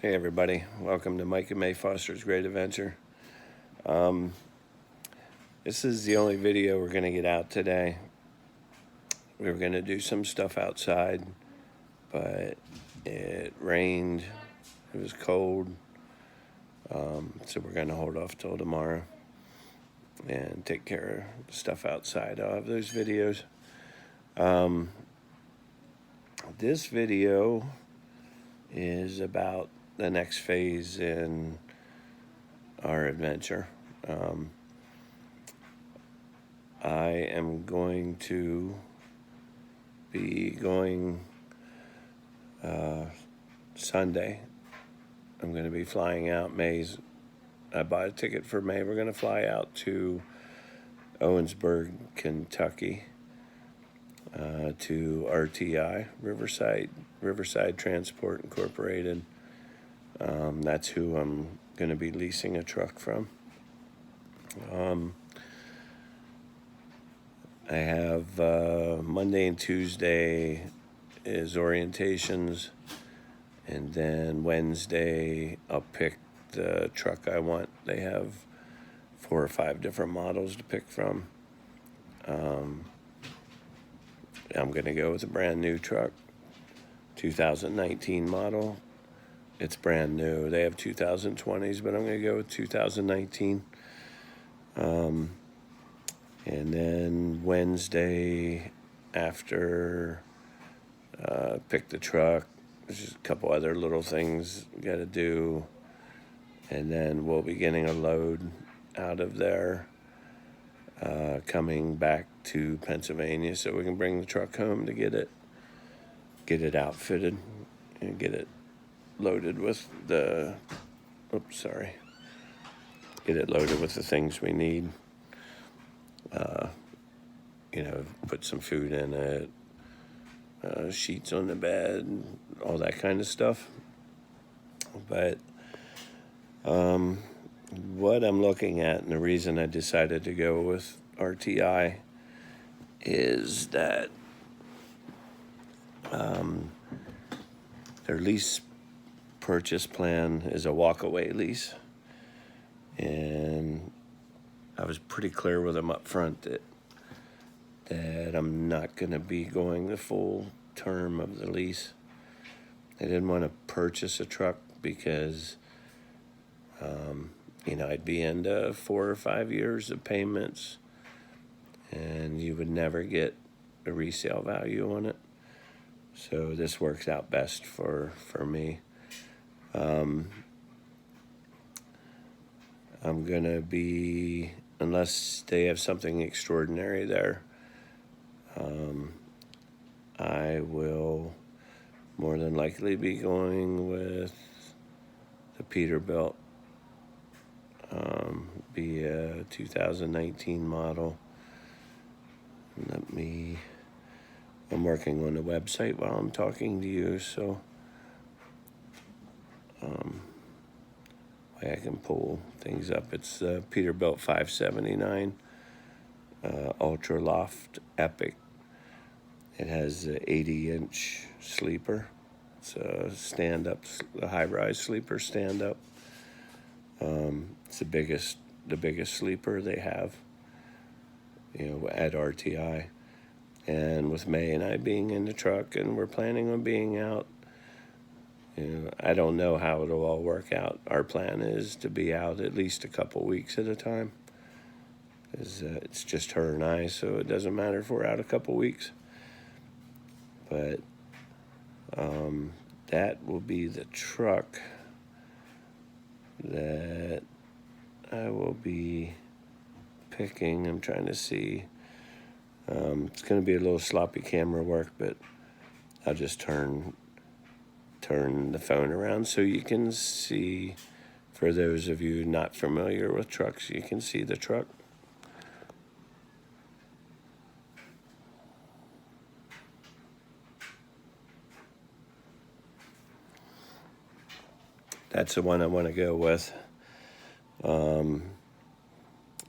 Hey everybody, welcome to Mike and May Foster's Great Adventure. This is the only video we're going to get out today. We were going to do some stuff outside, but it rained, it was cold, so we're going to hold off till tomorrow and take care of the stuff outside. I'll have those videos. This video is about the next phase in our adventure. I am going to be going Sunday. I'm going to be flying out. I bought a ticket for May. We're going to fly out to Owensburg, Kentucky, to RTI, Riverside Transport Incorporated. That's who I'm going to be leasing a truck from. I have Monday and Tuesday is orientations, and then Wednesday I'll pick the truck I want. They have 4 or 5 different models to pick from. I'm going to go with a brand new truck, 2019 model. It's brand new. They have 2020s, but I'm going to go with 2019. And then Wednesday, after pick the truck, there's just a couple other little things we got to do. And then we'll be getting a load out of there, coming back to Pennsylvania so we can bring the truck home to get it outfitted and get it loaded with the, get it loaded with the things we need. Put some food in it, sheets on the bed, all that kind of stuff. But what I'm looking at, and the reason I decided to go with RTI, is that their lease purchase plan is a walk-away lease. And I was pretty clear with them up front that I'm not going to be going the full term of the lease. I didn't want to purchase a truck because, I'd be into 4 or 5 years of payments, and you would never get a resale value on it. So this works out best for me. I'm going to be, unless they have something extraordinary there, I will more than likely be going with the Peterbilt, be a 2019 model. I'm working on the website while I'm talking to you, so way I can pull things up. It's Peterbilt 579 Ultra Loft Epic. It has an 80-inch sleeper. It's a stand-up, a high-rise sleeper stand-up. It's the biggest sleeper they have, at RTI. And with May and I being in the truck, and we're planning on being out, I don't know how it'll all work out. Our plan is to be out at least a couple weeks at a time. It's just her and I, so it doesn't matter if we're out a couple weeks. But that will be the truck that I will be picking. I'm trying to see. It's going to be a little sloppy camera work, but I'll just turn the phone around so you can see. For those of you not familiar with trucks, you can see the truck. That's the one I want to go with.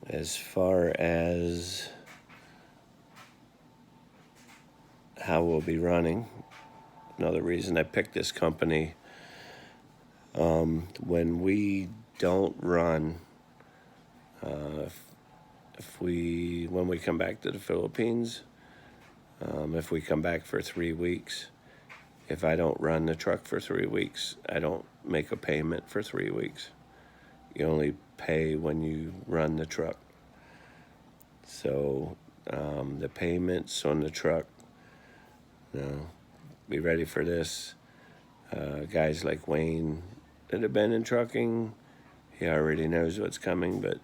As far as how we'll be running, another reason I picked this company, When we don't run, when we come back to the Philippines, if we come back for 3 weeks, if I don't run the truck for 3 weeks, I don't make a payment for 3 weeks. You only pay when you run the truck. So the payments on the truck, be ready for this. Guys like Wayne that have been in trucking, he already knows what's coming, but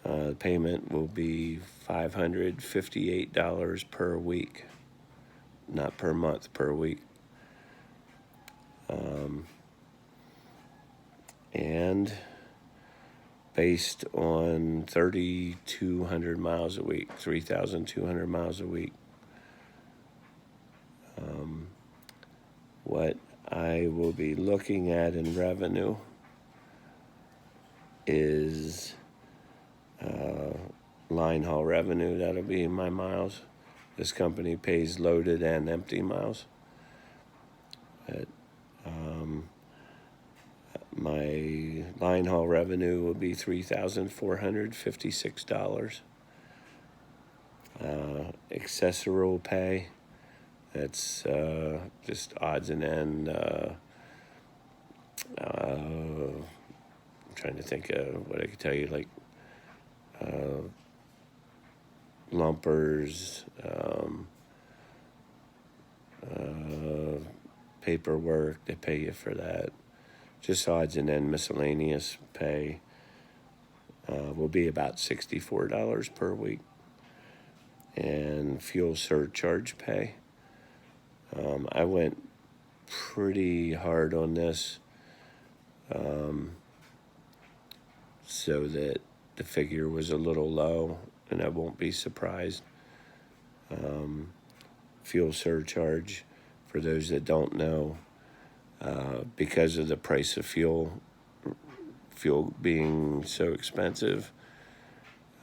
the payment will be $558 per week, not per month, per week. And based on 3,200 miles a week, 3,200 miles a week, what I will be looking at in revenue is line haul revenue. That'll be my miles. This company pays loaded and empty miles. My line haul revenue will be $3,456. Accessorial pay, that's just odds and ends. I'm trying to think of what I could tell you, like lumpers, paperwork, they pay you for that. Just odds and ends, miscellaneous pay will be about $64 per week. And fuel surcharge pay. I went pretty hard on this so that the figure was a little low, and I won't be surprised. Fuel surcharge, for those that don't know, because of the price of fuel being so expensive,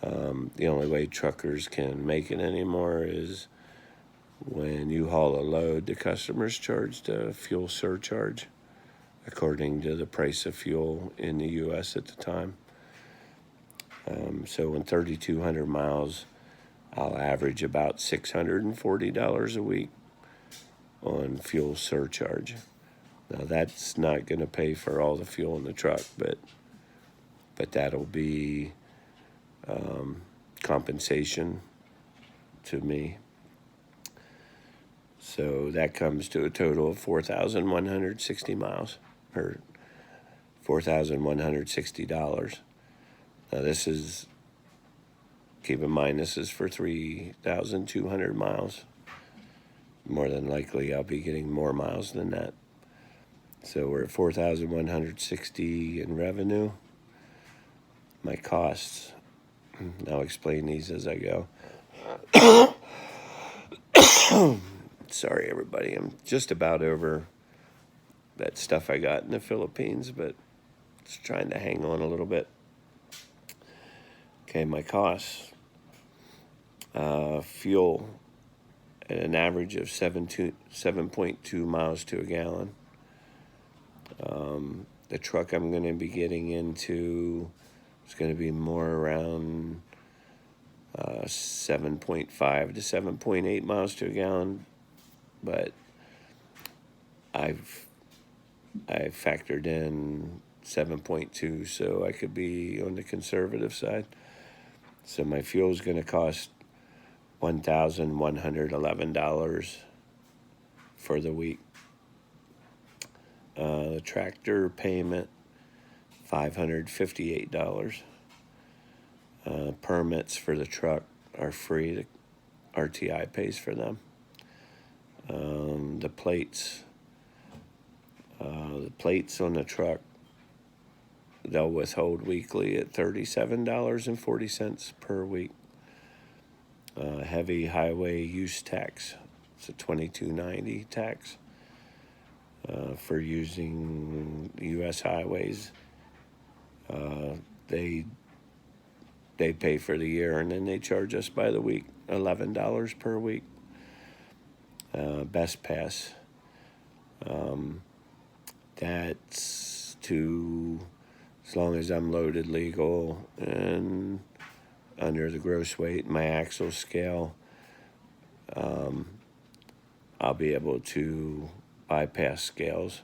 the only way truckers can make it anymore is when you haul a load, the customers charge the fuel surcharge according to the price of fuel in the U.S. at the time. So in 3,200 miles, I'll average about $640 a week on fuel surcharge. Now that's not going to pay for all the fuel in the truck, but that'll be compensation to me. So that comes to a total of 4,160 miles, or $4,160. Now this is, keep in mind, this is for 3,200 miles. More than likely, I'll be getting more miles than that. So we're at 4,160 in revenue. My costs, I'll explain these as I go. Sorry, everybody. I'm just about over that stuff I got in the Philippines, but just trying to hang on a little bit. Okay, my costs. Fuel at an average of 7.2 miles to a gallon. The truck I'm going to be getting into is going to be more around 7.5 to 7.8 miles to a gallon, but I've factored in 7.2, so I could be on the conservative side. So my fuel is going to cost $1,111 for the week. The tractor payment, $558. Permits for the truck are free. The RTI pays for them. The plates on the truck, they'll withhold weekly at $37.40 per week. Heavy highway use tax, it's a $22.90 tax for using U.S. highways. They pay for the year, and then they charge us by the week, $11 per week. Best Pass, that's to, as long as I'm loaded legal and under the gross weight, my axle scale, I'll be able to bypass scales.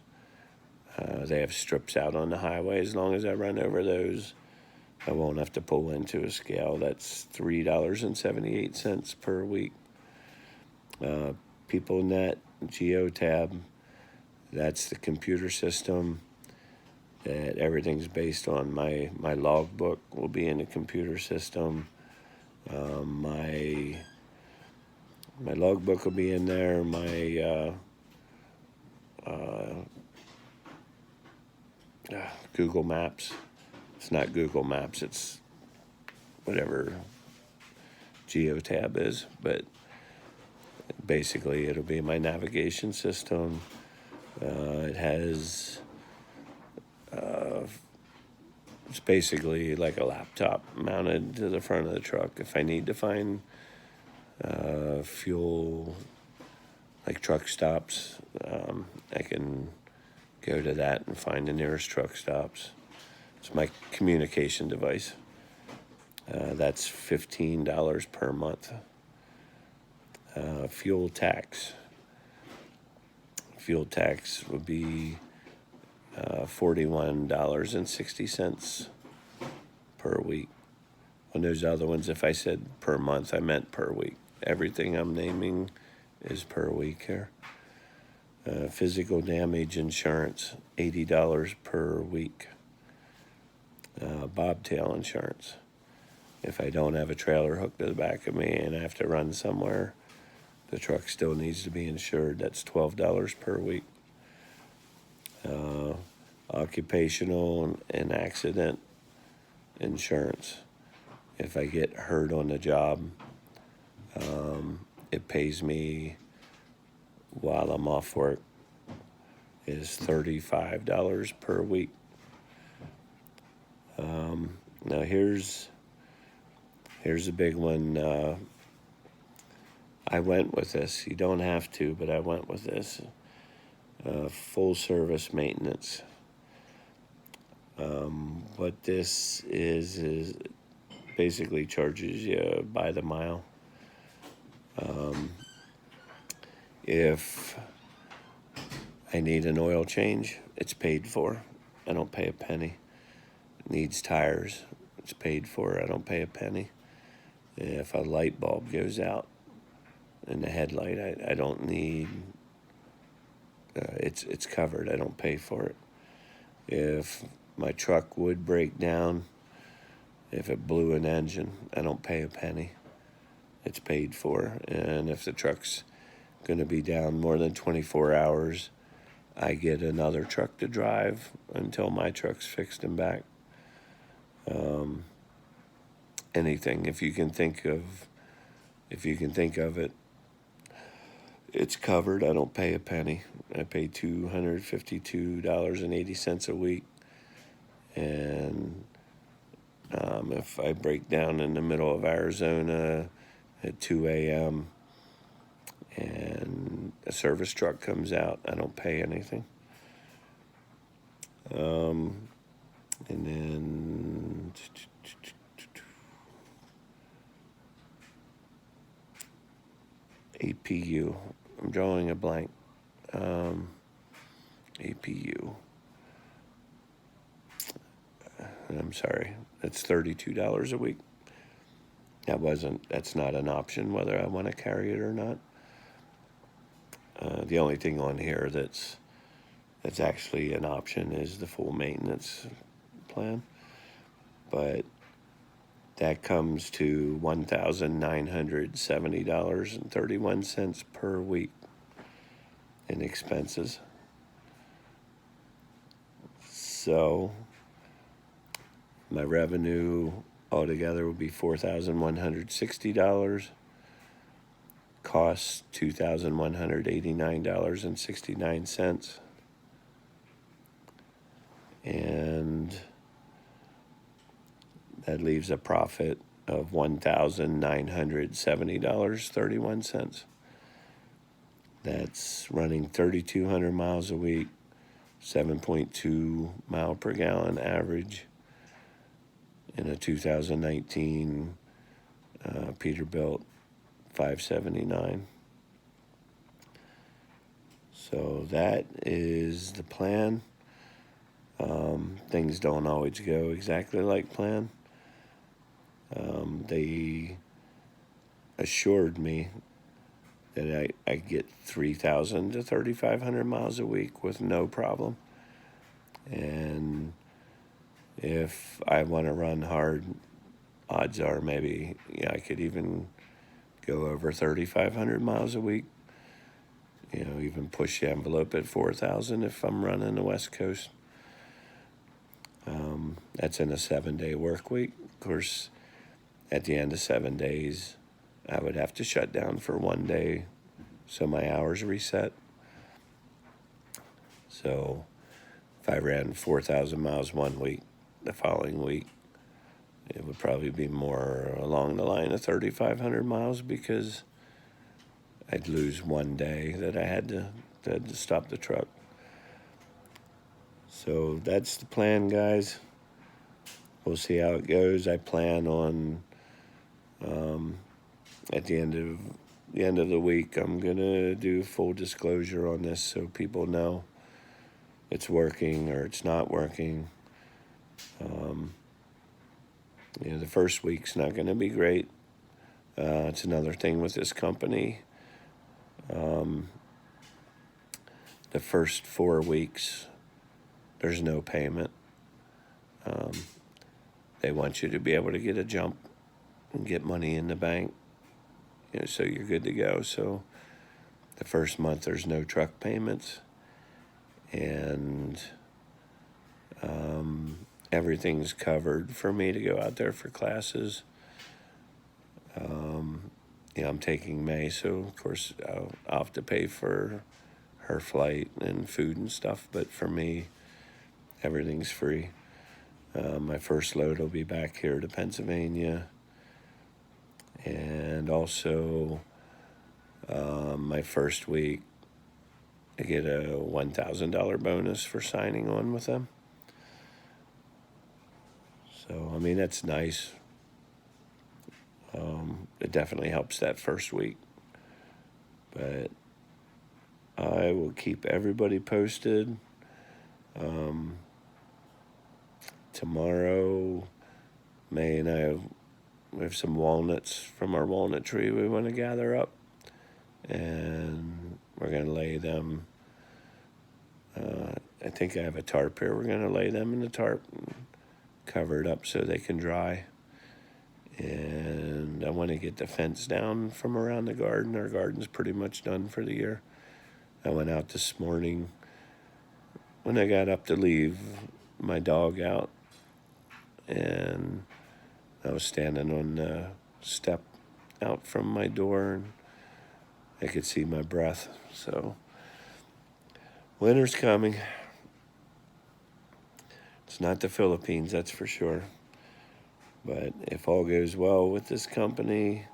They have strips out on the highway. As long as I run over those, I won't have to pull into a scale. That's $3.78 per week. PeopleNet, Geotab, that's the computer system that everything's based on. My logbook will be in the computer system. My logbook will be in there. My Google Maps. It's not Google Maps. It's whatever Geotab is, but basically it'll be my navigation system. It has, it's basically like a laptop mounted to the front of the truck. If I need to find fuel, like truck stops, I can go to that and find the nearest truck stops. It's my communication device. That's $15 per month. Fuel tax. Fuel tax would be $41.60 per week. On those other ones, if I said per month, I meant per week. Everything I'm naming is per week here. Physical damage insurance, $80 per week. Bobtail insurance. If I don't have a trailer hooked to the back of me and I have to run somewhere, the truck still needs to be insured. That's $12 per week. Occupational and accident insurance. If I get hurt on the job, it pays me while I'm off work. Is $35 per week. Now here's a big one. I went with this. You don't have to, but I went with this. Full service maintenance. What this is basically charges you by the mile. If I need an oil change, it's paid for. I don't pay a penny. Needs tires, it's paid for. I don't pay a penny. If a light bulb goes out in the headlight, I don't need. It's covered. I don't pay for it. If my truck would break down, if it blew an engine, I don't pay a penny. It's paid for. And if the truck's going to be down more than 24 hours, I get another truck to drive until my truck's fixed and back. Anything, if you can think of it, it's covered. I don't pay a penny. I pay $252.80 a week. And if I break down in the middle of Arizona at 2 a.m. and a service truck comes out, I don't pay anything. And then APU. I'm drawing a blank. APU. I'm sorry. That's $32 a week. That's not an option whether I want to carry it or not. The only thing on here that's actually an option is the full maintenance plan. But that comes to $1,970.31 per week in expenses. So my revenue altogether would be $4,160. Costs $2,189.69. And that leaves a profit of $1,970.31. That's running 3,200 miles a week, 7.2 mile per gallon average in a 2019 Peterbilt 579. So that is the plan. Things don't always go exactly like plan. They assured me that I get 3,000 to 3,500 miles a week with no problem. And if I want to run hard, odds are maybe I could even go over 3,500 miles a week. Even push the envelope at 4,000 if I'm running the West Coast. That's in a 7-day work week. Of course, at the end of 7 days, I would have to shut down for 1 day so my hours reset. So if I ran 4,000 miles 1 week, the following week, it would probably be more along the line of 3,500 miles because I'd lose 1 day that I had to stop the truck. So that's the plan, guys. We'll see how it goes. I plan on at the end of the week, I'm gonna do full disclosure on this so people know it's working or it's not working. The first week's not going to be great. It's another thing with this company. The first 4 weeks, there's no payment. They want you to be able to get a jump and get money in the bank, so you're good to go. So the first month, there's no truck payments. And everything's covered for me to go out there for classes. I'm taking May, so of course I'll have to pay for her flight and food and stuff. But for me, everything's free. My first load will be back here to Pennsylvania. And also, my first week, I get a $1,000 bonus for signing on with them. So, that's nice. It definitely helps that first week. But I will keep everybody posted. Tomorrow, May and I have some walnuts from our walnut tree we want to gather up. And we're going to lay them. I think I have a tarp here. We're going to lay them in the tarp and cover it up so they can dry. And I want to get the fence down from around the garden. Our garden's pretty much done for the year. I went out this morning. When I got up to leave my dog out, and I was standing on the step out from my door, and I could see my breath. So winter's coming. It's not the Philippines, that's for sure. But if all goes well with this company,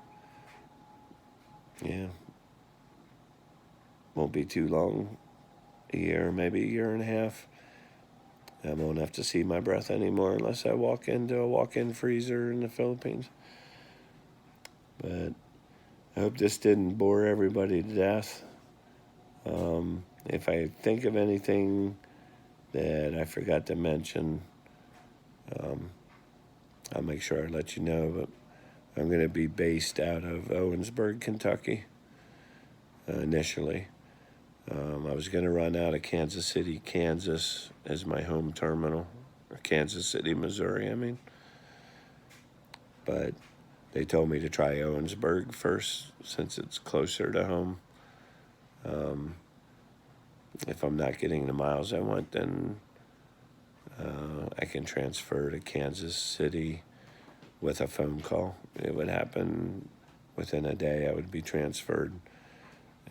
won't be too long, a year, maybe a year and a half. I won't have to see my breath anymore unless I walk into a walk-in freezer in the Philippines. But I hope this didn't bore everybody to death. If I think of anything that I forgot to mention, I'll make sure I let you know. But I'm going to be based out of Owensboro, Kentucky, initially. I was going to run out of Kansas City, Kansas as my home terminal, or Kansas City, Missouri, But they told me to try Owensboro first since it's closer to home. If I'm not getting the miles I want, then I can transfer to Kansas City with a phone call. It would happen within a day. I would be transferred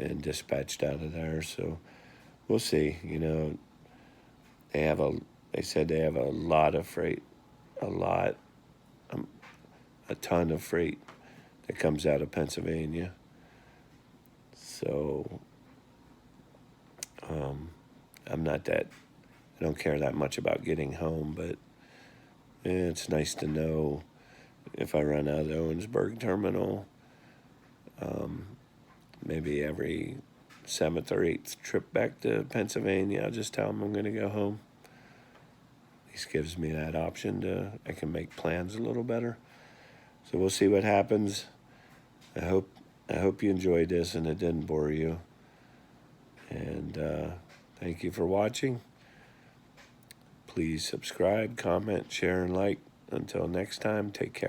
and dispatched out of there. So we'll see. They said they have a lot of freight, a ton of freight that comes out of Pennsylvania. So I'm not that I don't care that much about getting home, but it's nice to know if I run out of the Owensburg terminal, maybe every 7th or 8th trip back to Pennsylvania, I'll just tell them I'm going to go home. This gives me that option I can make plans a little better. So we'll see what happens. I hope you enjoyed this and it didn't bore you. And thank you for watching. Please subscribe, comment, share, and like. Until next time, take care.